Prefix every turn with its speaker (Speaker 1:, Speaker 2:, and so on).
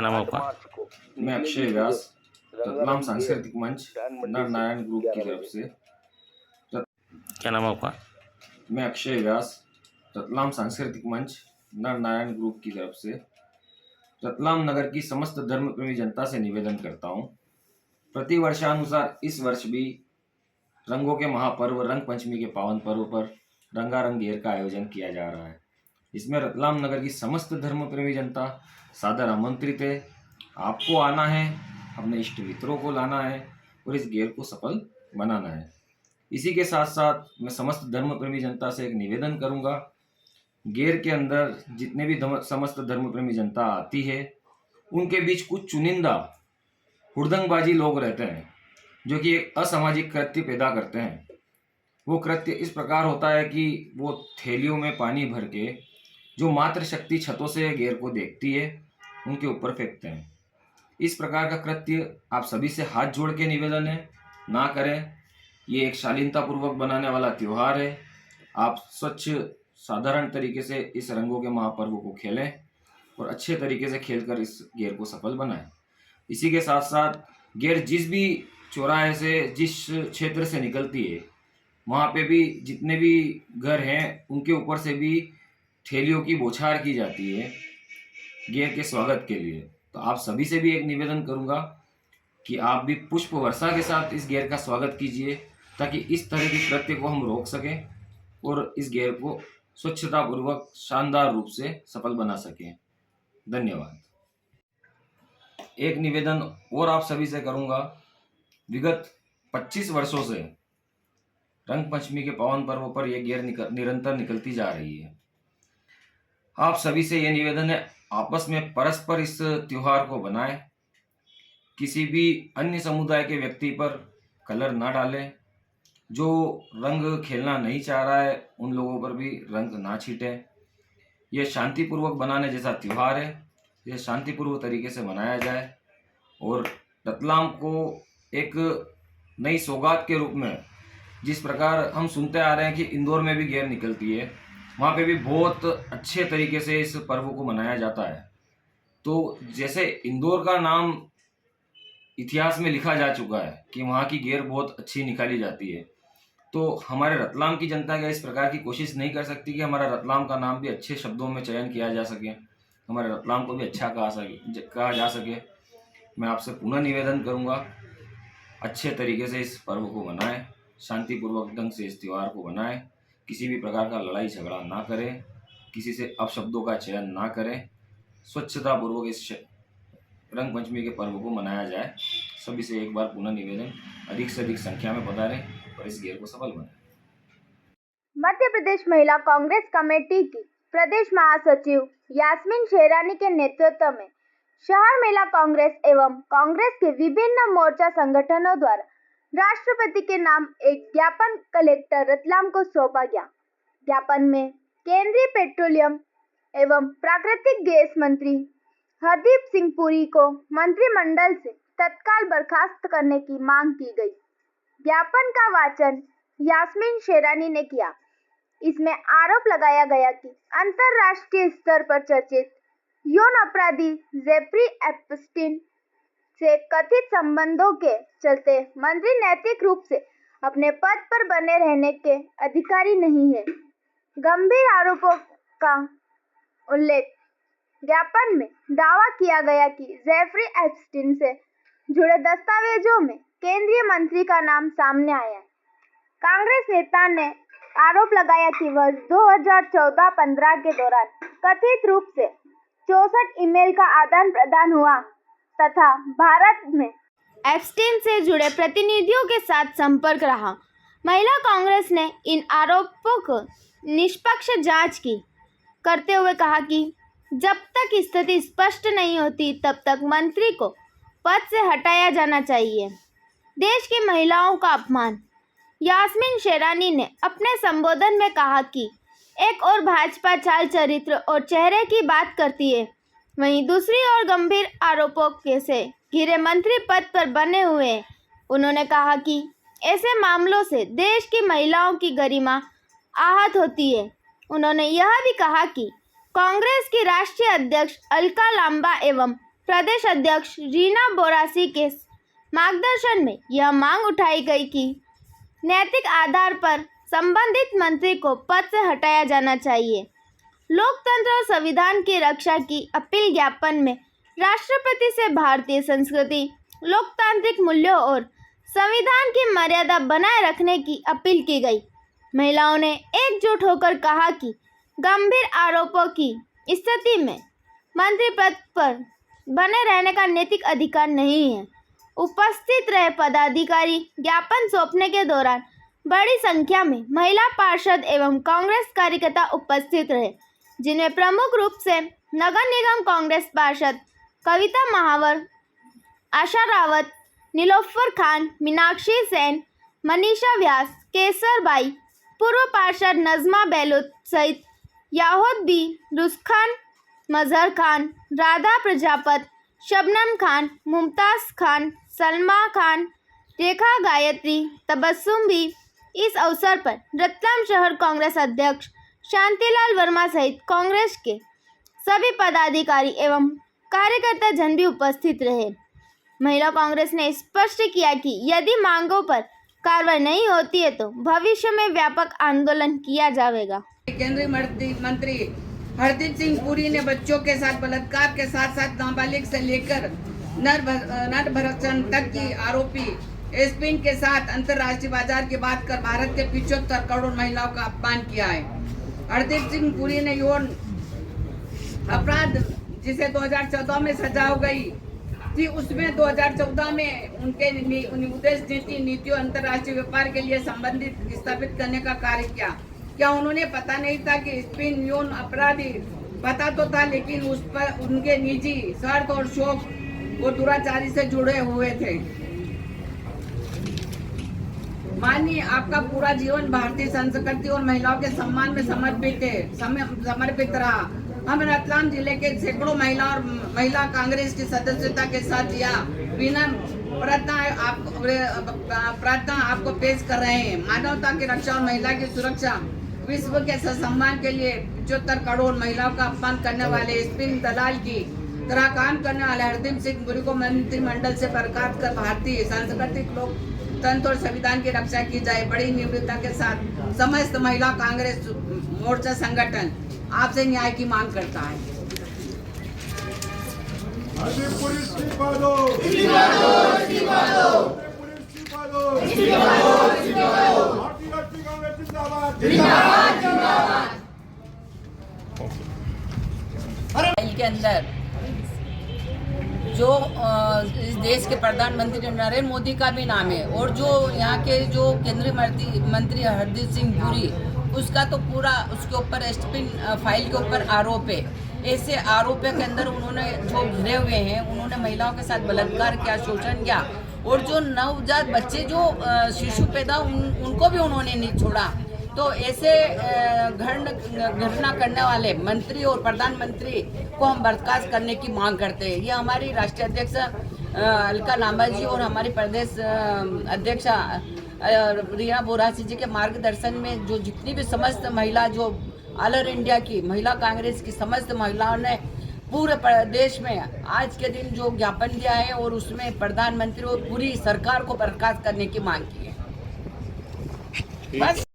Speaker 1: नाम है आपका?
Speaker 2: मैं अक्षय व्यास, रतलाम सांस्कृतिक मंच नर नारायण ग्रुप की तरफ से।
Speaker 1: क्या नाम है आपका?
Speaker 2: मैं अक्षय व्यास, रतलाम सांस्कृतिक मंच नर नारायण ग्रुप की तरफ से रतलाम नगर की समस्त धर्म प्रेमी जनता से निवेदन करता हूँ। प्रति वर्षानुसार इस वर्ष भी रंगों के महापर्व रंग पंचमी के पावन पर्व पर रंगारंग घेर का आयोजन किया जा रहा है। इसमें रतलाम नगर की समस्त धर्म प्रेमी जनता सादर आमंत्रित है। आपको आना है, अपने इष्ट मित्रों को लाना है और इस घेर को सफल बनाना है। इसी के साथ साथ मैं समस्त धर्म प्रेमी जनता से एक निवेदन करूंगा, घेर के अंदर जितने भी समस्त धर्म प्रेमी जनता आती है उनके बीच कुछ चुनिंदा हुड़दंगबाजी लोग रहते हैं जो कि एक असामाजिक कृत्य पैदा करते हैं। वो कृत्य इस प्रकार होता है कि वो थैलियों में पानी भर के जो मात्र शक्ति छतों से घेर को देखती है उनके ऊपर फेंकते हैं। इस प्रकार का कृत्य आप सभी से हाथ जोड़ के निवेदन है, ना करें। ये एक शालीनतापूर्वक बनाने वाला त्यौहार है। आप स्वच्छ साधारण तरीके से इस रंगों के महापर्व को खेलें और अच्छे तरीके से खेलकर इस घेर को सफल बनाएं। इसी के साथ साथ घेर जिस भी चौराहे से, जिस क्षेत्र से निकलती है, वहाँ पे भी जितने भी घर हैं उनके ऊपर से भी ठेलियों की बौछार की जाती है घेर के स्वागत के लिए। तो आप सभी से भी एक निवेदन करूंगा कि आप भी पुष्प वर्षा के साथ इस घेर का स्वागत कीजिए ताकि इस तरह के कृत्य को हम रोक सकें और इस घेर को स्वच्छतापूर्वक शानदार रूप से सफल बना सकें। धन्यवाद। एक निवेदन और आप सभी से करूंगा, विगत 25 वर्षों से रंग पंचमी के पावन पर्व पर यह घेर निरंतर निकलती जा रही है। आप सभी से यह निवेदन है, आपस में परस्पर इस त्योहार को बनाएं। किसी भी अन्य समुदाय के व्यक्ति पर कलर ना डालें। जो रंग खेलना नहीं चाह रहा है उन लोगों पर भी रंग ना छीटें। यह शांतिपूर्वक बनाने जैसा त्योहार है। यह शांतिपूर्वक तरीके से मनाया जाए और रतलाम को एक नई सौगात के रूप में, जिस प्रकार हम सुनते आ रहे हैं कि इंदौर में भी घेर निकलती है, वहाँ पे भी बहुत अच्छे तरीके से इस पर्व को मनाया जाता है। तो जैसे इंदौर का नाम इतिहास में लिखा जा चुका है कि वहाँ की घेर बहुत अच्छी निकाली जाती है, तो हमारे रतलाम की जनता क्या इस प्रकार की कोशिश नहीं कर सकती कि हमारा रतलाम का नाम भी अच्छे शब्दों में चयन किया जा सके, हमारे रतलाम को भी अच्छा कहा जा सके। मैं आपसे पुनः निवेदन करूंगा, अच्छे तरीके से इस पर्व को मनाएं, शांतिपूर्वक ढंग से इस त्यौहार को बनाएं, किसी भी प्रकार का लड़ाई झगड़ा ना करें, किसी से अपशब्दों का चयन ना करें, स्वच्छतापूर्वक इस रंग पंचमी के पर्व को मनाया जाए। सभी से एक बार पुनः निवेदन, अधिक से अधिक संख्या में पधारें और इस घेर को सफल बनाएं।
Speaker 3: मध्य प्रदेश महिला कांग्रेस कमेटी की प्रदेश महासचिव यास्मीन शेरानी के नेतृत्व में शहर महिला कांग्रेस एवं कांग्रेस के विभिन्न मोर्चा संगठनों द्वारा राष्ट्रपति के नाम एक ज्ञापन कलेक्टर रतलाम को सौंपा गया। ज्ञापन में केंद्रीय पेट्रोलियम एवं प्राकृतिक गैस मंत्री हरदीप सिंह पुरी को मंत्रिमंडल से तत्काल बर्खास्त करने की मांग की गई। ज्ञापन का वाचन यास्मीन शेरानी ने किया। इसमें आरोप लगाया गया कि अंतर्राष्ट्रीय स्तर पर चर्चित यौन अपराधी जेफ्री एप्स्टीन से कथित संबंधों के चलते मंत्री नैतिक रूप से अपने पद पर बने रहने के अधिकारी नहीं है। गंभीर आरोपों का उल्लेख ज्ञापन में दावा किया गया कि जेफ्री एप्स्टीन से जुड़े दस्तावेजों में केंद्रीय मंत्री का नाम सामने आया है। कांग्रेस नेता ने आरोप लगाया कि वर्ष 2014-15 के दौरान कथित रूप से 64 ईमेल का आदान प्रदान हुआ तथा भारत में एप्स्टीन से जुड़े प्रतिनिधियों के साथ संपर्क रहा। महिला कांग्रेस ने इन आरोपों को निष्पक्ष जांच की करते हुए कहा कि जब तक स्थिति स्पष्ट नहीं होती तब तक मंत्री को पद से हटाया जाना चाहिए। देश की महिलाओं का अपमान। यास्मीन शेरानी ने अपने संबोधन में कहा कि एक और भाजपा चाल चरित्र और चेहरे की बात करती है, वहीं दूसरी ओर गंभीर आरोपों से घिरे मंत्री पद पर बने हुए हैं। उन्होंने कहा कि ऐसे मामलों से देश की महिलाओं की गरिमा आहत होती है। उन्होंने यह भी कहा कि कांग्रेस की राष्ट्रीय अध्यक्ष अलका लांबा एवं प्रदेश अध्यक्ष रीना बोरासी के मार्गदर्शन में यह मांग उठाई गई कि नैतिक आधार पर संबंधित मंत्री को पद से हटाया जाना चाहिए। लोकतंत्र और संविधान की रक्षा की अपील ज्ञापन में राष्ट्रपति से भारतीय संस्कृति, लोकतांत्रिक मूल्यों और संविधान की मर्यादा बनाए रखने की अपील की गई। महिलाओं ने एकजुट होकर कहा कि गंभीर आरोपों की स्थिति में मंत्री पद पर बने रहने का नैतिक अधिकार नहीं है। उपस्थित रहे पदाधिकारी ज्ञापन सौंपने के दौरान बड़ी संख्या में महिला पार्षद एवं कांग्रेस कार्यकर्ता उपस्थित रहे, जिनमें प्रमुख रूप से नगर निगम कांग्रेस पार्षद कविता महावर, आशा रावत, नीलोफर खान, मीनाक्षी सेन, मनीषा व्यास, केसर बाई, पूर्व पार्षद नजमा बेलुत सहित याहोद बी, रुस्खान, मजहर खान, राधा प्रजापत, शबनम खान, मुमताज़ खान, सलमा खान, रेखा गायत्री, तबस्सुम भी इस अवसर पर रतलाम शहर कांग्रेस अध्यक्ष शांतिलाल वर्मा सहित कांग्रेस के सभी पदाधिकारी एवं कार्यकर्ता जन भी उपस्थित रहे। महिला कांग्रेस ने स्पष्ट किया कि यदि मांगों पर कार्रवाई नहीं होती है तो भविष्य में व्यापक आंदोलन किया जाएगा।
Speaker 4: केंद्रीय मंत्री हरदीप सिंह पुरी ने बच्चों के साथ बलात्कार के साथ साथ नाबालिग से लेकर नरभक्षण तक की आरोपी एस्पिन के साथ अंतर्राष्ट्रीय बाजार की बात कर भारत के 75 करोड़ महिलाओं का अपमान किया है। हरदीप सिंह पुरी ने यौन अपराध जिसे 2014 में सजा हो गई थी, उसमें 2014 में उनके उद्देश्य नीतियों अंतर्राष्ट्रीय व्यापार के लिए संबंधित स्थापित करने का कार्य किया। क्या उन्होंने पता नहीं था कि स्पिन यौन अपराधी? पता तो था, लेकिन उस पर उनके निजी स्वार्थ और शौक और दुराचारी से जुड़े हुए थे। मानिए, आपका पूरा जीवन भारतीय संस्कृति और महिलाओं के सम्मान में समर्पित रहा। हम रतलाम जिले के सैकड़ों महिला कांग्रेस की सदस्यता के साथ यह विनम्र प्रार्थना आपको पेश कर रहे हैं। मानवता की रक्षा और महिला की सुरक्षा, विश्व के सम्मान के लिए 75 करोड़ महिलाओं का अपमान करने वाले स्पिन दलाल की तरह काम करने वाले हरदीप सिंह पुरी को मंत्रिमंडल से बर्खास्त कर भारतीय सांस्कृतिक लोकतंत्र और संविधान की रक्षा की जाए। बड़ी निम्रता के साथ समस्त महिला कांग्रेस मोर्चा संगठन आपसे न्याय की मांग करता है। के अंदर जो इस देश के प्रधानमंत्री नरेंद्र मोदी का भी नाम है और जो यहाँ के जो केंद्रीय मंत्री हरदीप सिंह पुरी, उसका तो पूरा उसके ऊपर एस्पिन फाइल के ऊपर आरोप है। ऐसे आरोपों के अंदर उन्होंने जो घिरे हुए हैं, उन्होंने महिलाओं के साथ बलात्कार किया, शोषण किया और जो नवजात बच्चे जो शिशु पैदा उनको भी उन्होंने नहीं छोड़ा। तो ऐसे घटना करने वाले मंत्री और प्रधानमंत्री को हम बर्खास्त करने की मांग करते हैं। ये हमारी राष्ट्रीय अध्यक्ष अलका लांबा जी और हमारी प्रदेश अध्यक्ष रीना बोरासी जी के मार्गदर्शन में जो जितनी भी समस्त महिला जो ऑल ओवर इंडिया की महिला कांग्रेस की समस्त महिलाओं ने पूरे प्रदेश में आज के दिन जो ज्ञापन दिया है और उसमें प्रधानमंत्री और पूरी सरकार को बर्खास्त करने की मांग की है। बस